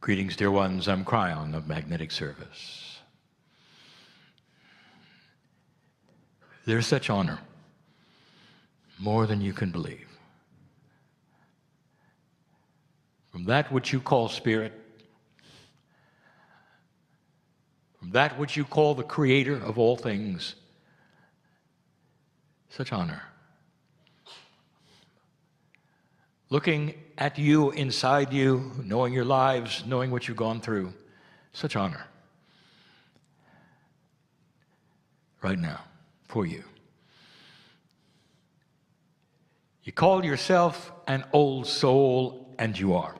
Greetings, dear ones. I'm Kryon of Magnetic Service. There's such honor, more than you can believe. From that which you call spirit, from that which you call the creator of all things, such honor. Looking at you, inside you, knowing your lives, knowing what you've gone through, such honor. Right now, for you. You call yourself an old soul, and you are.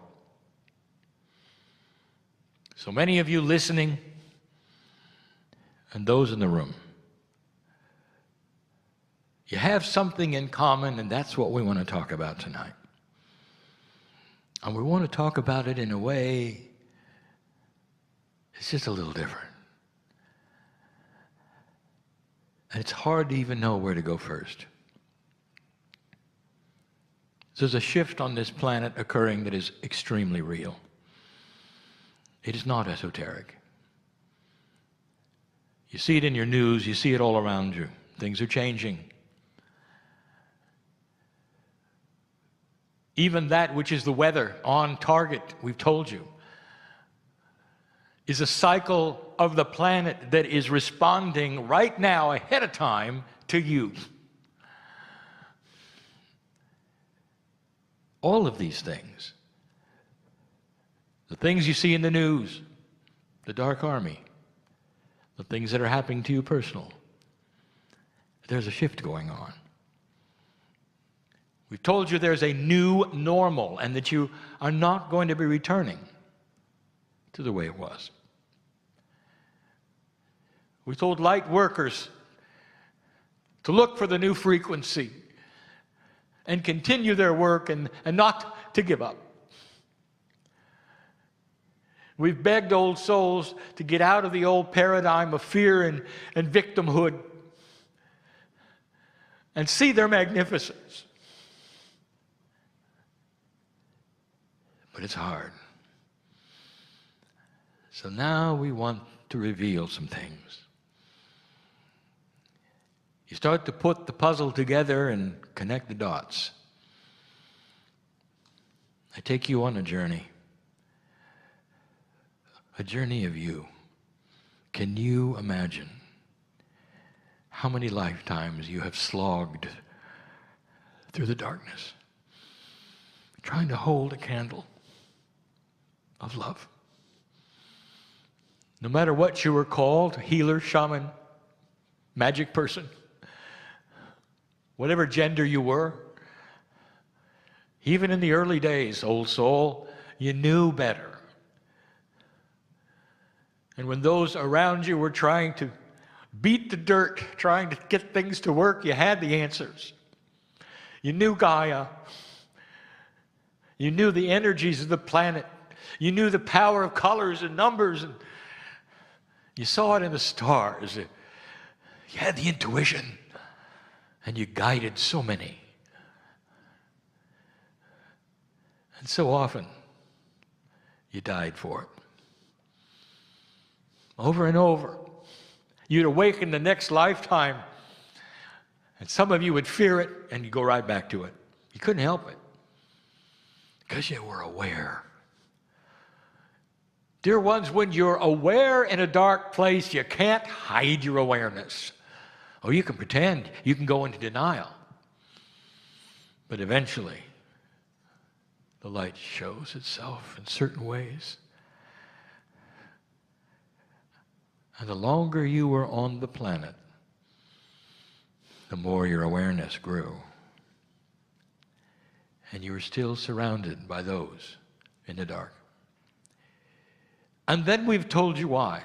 So many of you listening, and those in the room, you have something in common, and that's what we want to talk about tonight. And we want to talk about it in a way it's just a little different. And it's hard to even know where to go first. There's a shift on this planet occurring that is extremely real. It is not esoteric. You see it in your news, you see it all around you. Things are changing. Even that which is the weather on target, we've told you, is a cycle of the planet that is responding right now ahead of time to you. All of these things, the things you see in the news, the dark army, the things that are happening to you personal, there's a shift going on. We've told you there's a new normal and that you are not going to be returning to the way it was. We told light workers to look for the new frequency and continue their work and not to give up. We've begged old souls to get out of the old paradigm of fear and victimhood and see their magnificence. But it's hard. So now we want to reveal some things. You start to put the puzzle together and connect the dots. I take you on a journey of you. Can you imagine how many lifetimes you have slogged through the darkness, trying to hold a candle of love? No matter what you were called, healer, shaman, magic person, whatever gender you were, even in the early days, old soul, you knew better. And when those around you were trying to beat the dirt, trying to get things to work, you had the answers. You knew Gaia. You knew the energies of the planet. You knew the power of colors and numbers, and you saw it in the stars. You had the intuition, and you guided so many. And so often, you died for it. Over and over. You'd awaken the next lifetime, and some of you would fear it, and you'd go right back to it. You couldn't help it, because you were aware. Dear ones, when you're aware in a dark place, you can't hide your awareness. Oh, you can pretend, you can go into denial. But eventually, the light shows itself in certain ways. And the longer you were on the planet, the more your awareness grew. And you were still surrounded by those in the dark. And then we've told you why.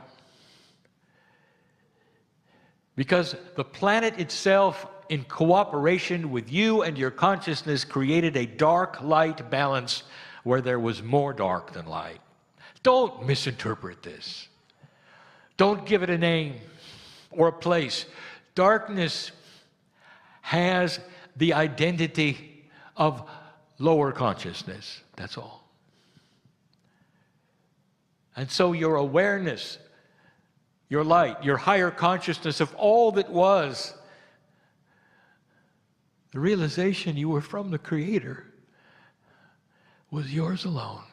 Because the planet itself, in cooperation with you and your consciousness, created a dark-light balance where there was more dark than light. Don't misinterpret this. Don't give it a name or a place. Darkness has the identity of lower consciousness. That's all. And so your awareness, your light, your higher consciousness of all that was, the realization you were from the Creator, was yours alone.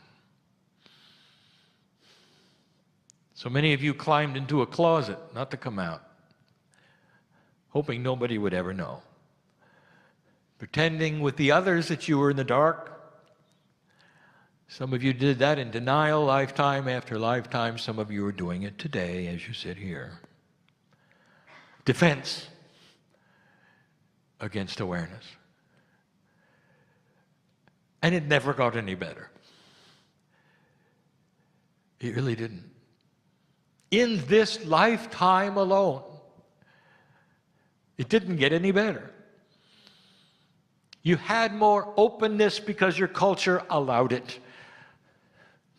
So many of you climbed into a closet not to come out, hoping nobody would ever know, pretending with the others that you were in the dark. Some of you did that in denial, lifetime after lifetime. Some of you are doing it today as you sit here. Defense against awareness. And it never got any better. It really didn't. In this lifetime alone, it didn't get any better. You had more openness because your culture allowed it.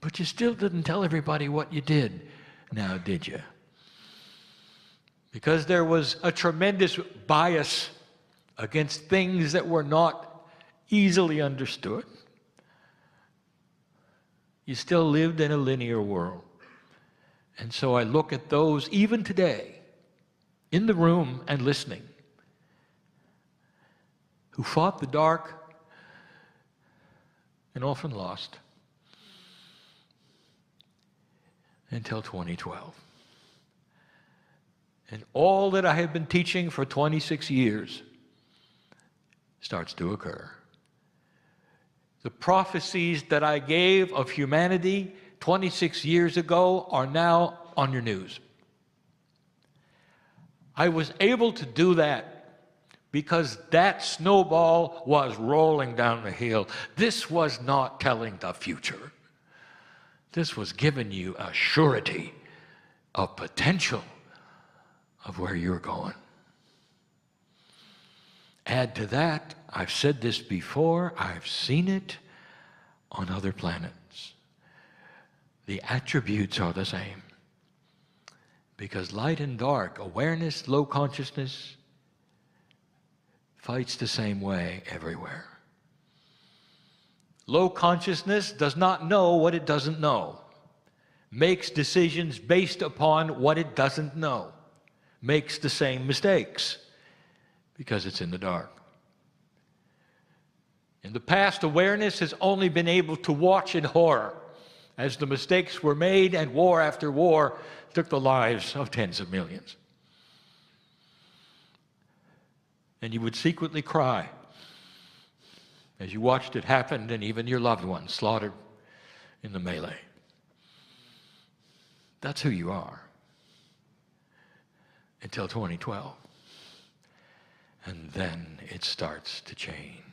But you still didn't tell everybody what you did, now did you? Because there was a tremendous bias against things that were not easily understood. You still lived in a linear world. And so I look at those, even today, in the room and listening, who fought the dark and often lost until 2012. And all that I have been teaching for 26 years starts to occur. The prophecies that I gave of humanity 26 years ago are now on your news. I was able to do that because that snowball was rolling down the hill. This was not telling the future. This was giving you a surety of potential of where you're going. Add to that, I've said this before, I've seen it on other planets. The attributes are the same. Because light and dark, awareness, low consciousness, fights the same way everywhere. Low consciousness does not know what it doesn't know, makes decisions based upon what it doesn't know, makes the same mistakes because it's in the dark. In the past, awareness has only been able to watch in horror as the mistakes were made and war after war took the lives of tens of millions. And you would secretly cry as you watched it happen, and even your loved ones slaughtered in the melee. That's who you are until 2012. And then it starts to change.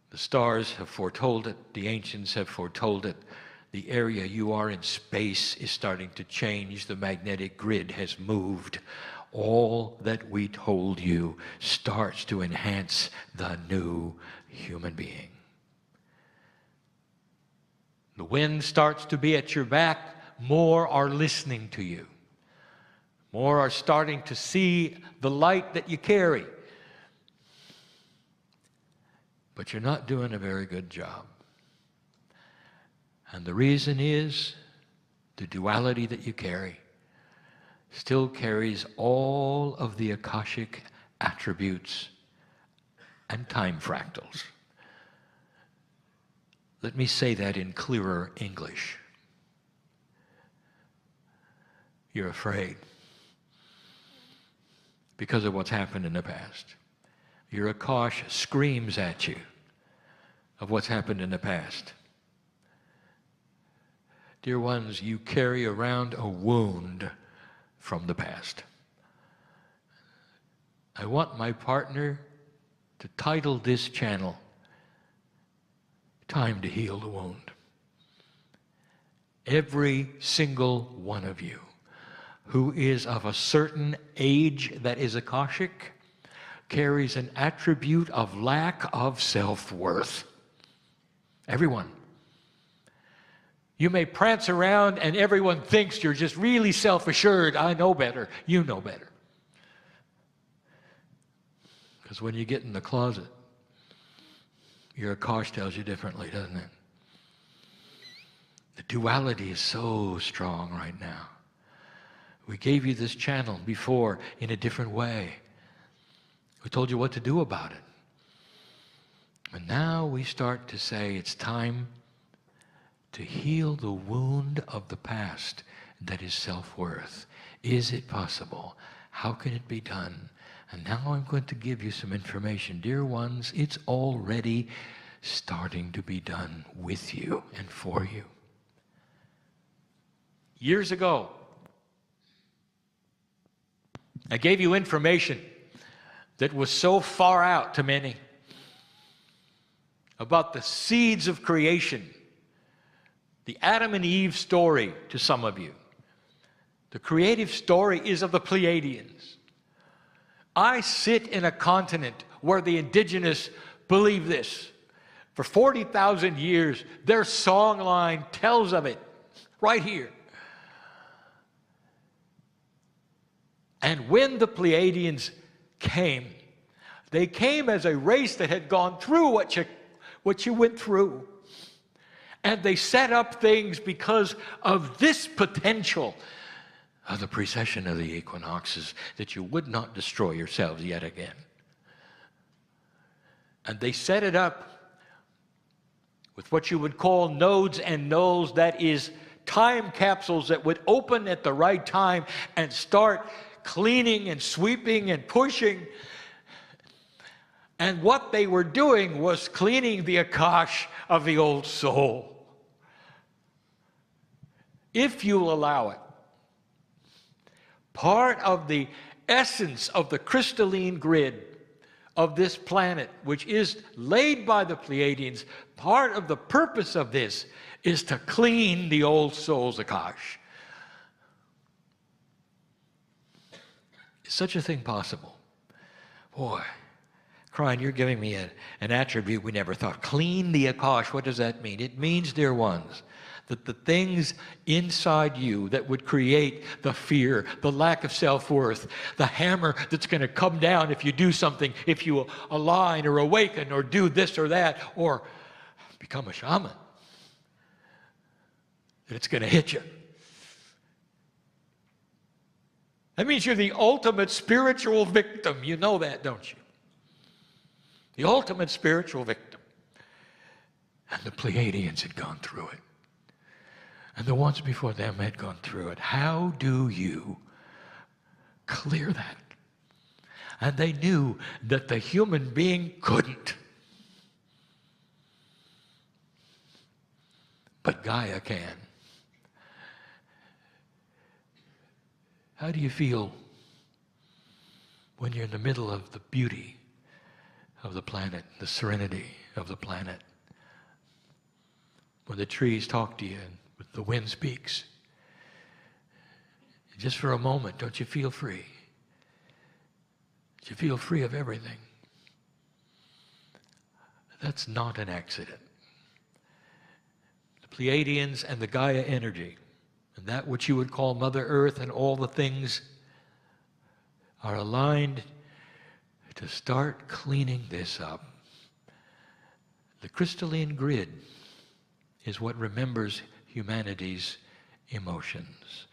The stars have foretold it. The ancients have foretold it. The area you are in space is starting to change. The magnetic grid has moved. All that we told you starts to enhance the new human being. The wind starts to be at your back. More are listening to you. More are starting to see the light that you carry. But you're not doing a very good job. And the reason is the duality that you carry still carries all of the akashic attributes and time fractals. Let me say that in clearer English. You're afraid because of what's happened in the past. Your akash screams at you of what's happened in the past. Dear ones, you carry around a wound from the past. I want my partner to title this channel, Time to Heal the Wound. Every single one of you who is of a certain age that is akashic carries an attribute of lack of self-worth. Everyone. You may prance around and everyone thinks you're just really self-assured. I know better. You know better. Because when you get in the closet, your akash tells you differently, doesn't it? The duality is so strong right now. We gave you this channel before in a different way. We told you what to do about it. And now we start to say it's time to heal the wound of the past that is self-worth. Is it possible? How can it be done? And now I'm going to give you some information. Dear ones, it's already starting to be done with you and for you. Years ago, I gave you information that was so far out to many about the seeds of creation, the Adam and Eve story to some of you. The creative story is of the Pleiadians. I sit in a continent where the indigenous believe this. For 40,000 years, their song line tells of it right here. And when the Pleiadians came, they came as a race that had gone through what you went through. And they set up things because of this potential of the precession of the equinoxes, that you would not destroy yourselves yet again. And they set it up with what you would call nodes and nulls, that is, time capsules that would open at the right time and start cleaning and sweeping and pushing. And what they were doing was cleaning the akash of the old soul. If you allow it. Part of the essence of the crystalline grid of this planet, which is laid by the Pleiadians, part of the purpose of this is to clean the old soul's akash. Is such a thing possible? Boy, Kryon, you're giving me an attribute we never thought. Clean the akash, what does that mean? It means, dear ones, that the things inside you that would create the fear, the lack of self-worth, the hammer that's going to come down if you do something, if you align or awaken or do this or that or become a shaman, that it's going to hit you. That means you're the ultimate spiritual victim. You know that, don't you? The ultimate spiritual victim. And the Pleiadians had gone through it. And the ones before them had gone through it. How do you clear that? And they knew that the human being couldn't. But Gaia can. How do you feel when you're in the middle of the beauty of the planet, the serenity of the planet? When the trees talk to you and the wind speaks. Just for a moment, don't you feel free? You feel free of everything. That's not an accident. The Pleiadians and the Gaia energy, and that which you would call Mother Earth and all the things, are aligned to start cleaning this up. The crystalline grid is what remembers humanity's emotions.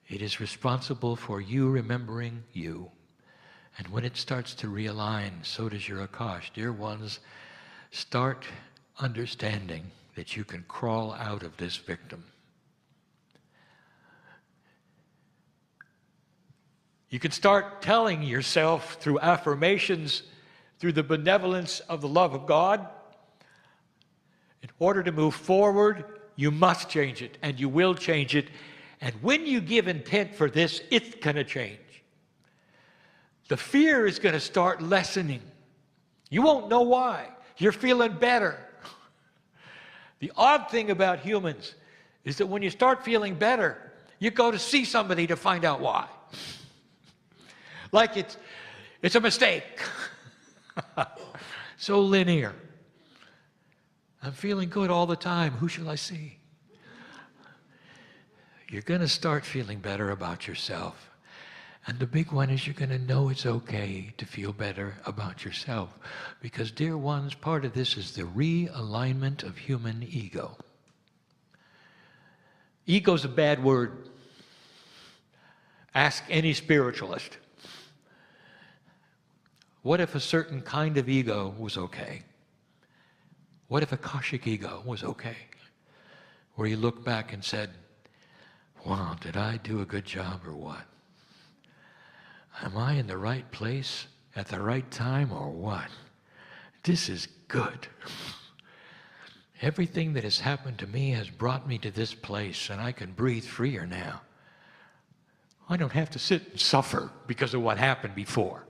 It is responsible for you remembering you. And when it starts to realign, so does your akash. Dear ones, start understanding that you can crawl out of this victim. You can start telling yourself through affirmations, through the benevolence of the love of God, in order to move forward, you must change it, and you will change it. And when you give intent for this, it's going to change. The fear is going to start lessening. You won't know why. You're feeling better. The odd thing about humans is that when you start feeling better, you go to see somebody to find out why. Like it's a mistake. So linear. I'm feeling good all the time. Who shall I see? You're going to start feeling better about yourself. And the big one is you're going to know it's okay to feel better about yourself. Because, dear ones, part of this is the realignment of human ego. Ego's a bad word. Ask any spiritualist. What if a certain kind of ego was okay? What if akashic ego was okay? Where you look back and said, wow, did I do a good job or what? Am I in the right place at the right time or what? This is good. Everything that has happened to me has brought me to this place, and I can breathe freer now. I don't have to sit and suffer because of what happened before.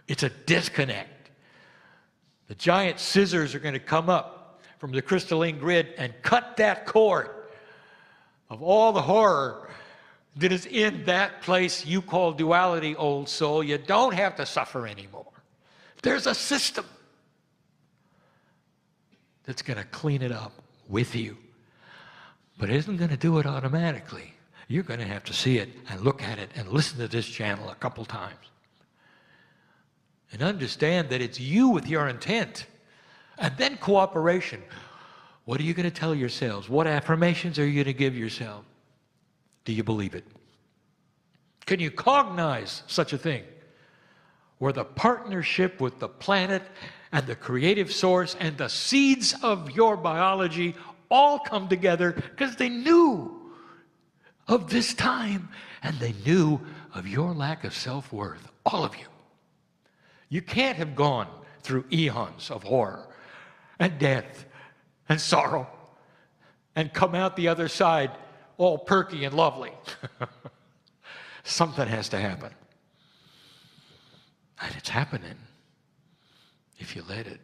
It's a disconnect. The giant scissors are going to come up from the crystalline grid and cut that cord of all the horror that is in that place you call duality, old soul. You don't have to suffer anymore. There's a system that's going to clean it up with you. But it isn't going to do it automatically. You're going to have to see it and look at it and listen to this channel a couple times. And understand that it's you with your intent. And then cooperation. What are you going to tell yourselves? What affirmations are you going to give yourself? Do you believe it? Can you cognize such a thing? Where the partnership with the planet and the creative source and the seeds of your biology all come together because they knew of this time and they knew of your lack of self-worth. All of you. You can't have gone through eons of horror and death and sorrow and come out the other side all perky and lovely. Something has to happen. And it's happening if you let it.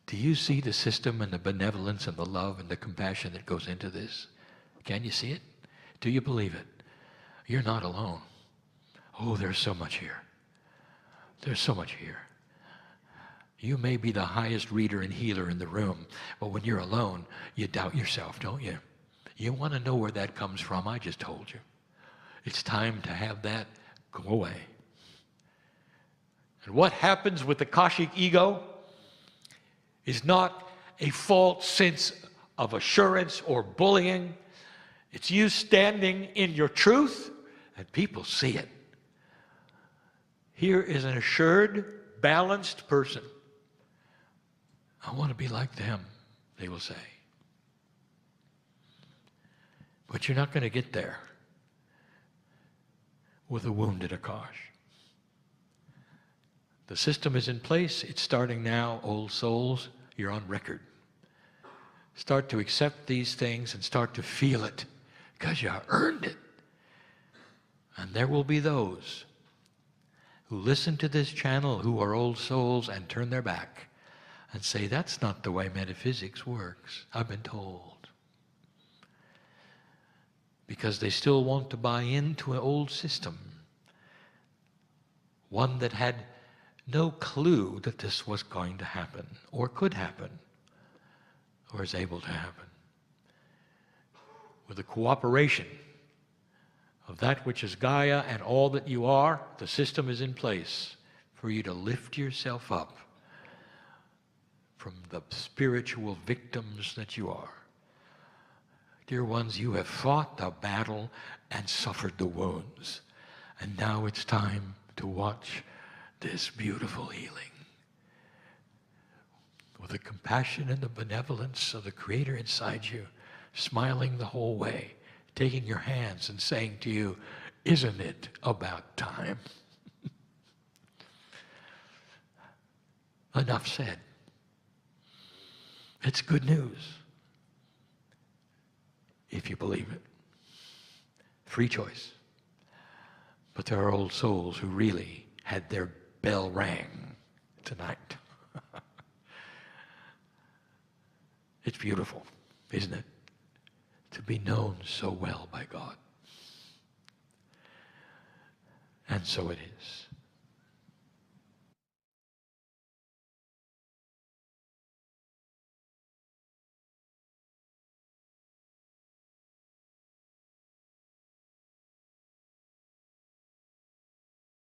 Do you see the system and the benevolence and the love and the compassion that goes into this? Can you see it? Do you believe it? You're not alone. Oh, there's so much here. There's so much here. You may be the highest reader and healer in the room, but when you're alone, you doubt yourself, don't you? You want to know where that comes from? I just told you. It's time to have that go away. And what happens with the Akashic ego is not a false sense of assurance or bullying. It's you standing in your truth, and people see it. Here is an assured, balanced person. I want to be like them, they will say. But you're not going to get there with a wounded Akash. The system is in place. It's starting now, old souls. You're on record. Start to accept these things and start to feel it because you earned it. And there will be those who listen to this channel who are old souls and turn their back and say, that's not the way metaphysics works. I've been told. Because they still want to buy into an old system. One that had no clue that this was going to happen, or could happen, or is able to happen. With the cooperation of that which is Gaia and all that you are, the system is in place for you to lift yourself up from the spiritual victims that you are. Dear ones, you have fought the battle and suffered the wounds. And now it's time to watch this beautiful healing. With the compassion and the benevolence of the Creator inside you, smiling the whole way, taking your hands and saying to you, isn't it about time? Enough said. It's good news. If you believe it. Free choice. But there are old souls who really had their bell rang tonight. It's beautiful, isn't it? To be known so well by God. And so it is.